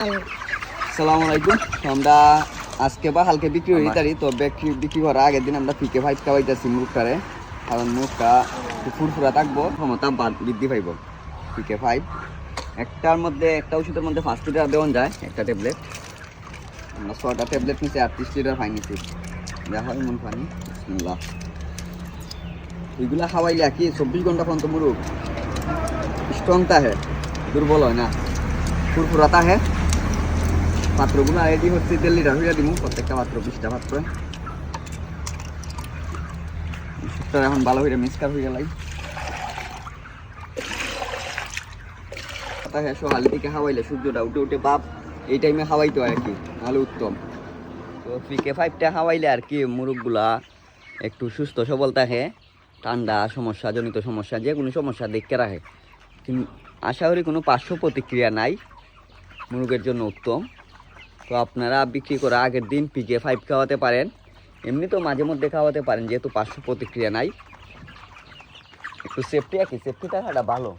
আসসালামু আলাইকুম। আমরা আজকে বা হালকে বিক্রি হয়ে তারি, তো বিক্রি করার আগের দিন আমরা পিকে 5 খাওয়াইতেছি মুরগটারে, কারণ মুরগটা একটু ফুরফুরা থাকবো, ক্ষমতা বৃদ্ধি পাইব। পিকে 5 একটা ওষুধের মধ্যে 5 লিটার দেওয়া যায়, একটা ট্যাবলেট। আমরা 6টা ট্যাবলেট নিচ্ছি, 38 লিটার পানি নিচ্ছি। যা হয় মন পানি বিসমিল্লাহ। এইগুলা খাওয়াইলে কি 24 ঘন্টা পর্যন্ত মুরগ স্ট্রং থাকে, দুর্বল হয় না, ফুরফুরা থাকে। পাত্রগুলো রেডি হচ্ছে, 1.5 লিটার হয়ে দিব প্রত্যেকটা পাত্র, 20টা পাত্র। এখন ভালো হয়ে মিক্সকার হয়ে গেলাই সকাল দিকে খাওয়াইলে সূর্যটা উঠে উঠে বাপ এই টাইমে খাওয়াইতে হয় আর কি, নাহলে উত্তম। তো পিকে 5টা খাওয়াইলে আর কি মুরগগুলা একটু সুস্থ সবল থাকে, ঠান্ডা সমস্যা জনিত সমস্যা যে কোনো সমস্যা দেখতে রাখে। কিন্তু আশা করি কোনো পার্শ্ব প্রতিক্রিয়া নাই, মুরগের জন্য উত্তম। তো আপনারা বিক্রি করা আগের দিন পিকে 5 খাওয়াতে পারেন, এমনি তো মাঝে মধ্যে খাওয়াতে পারেন, যেহেতু পার্শ্ব প্রতিক্রিয়া নাই। একটু সেফটি থাকাটা ভালো।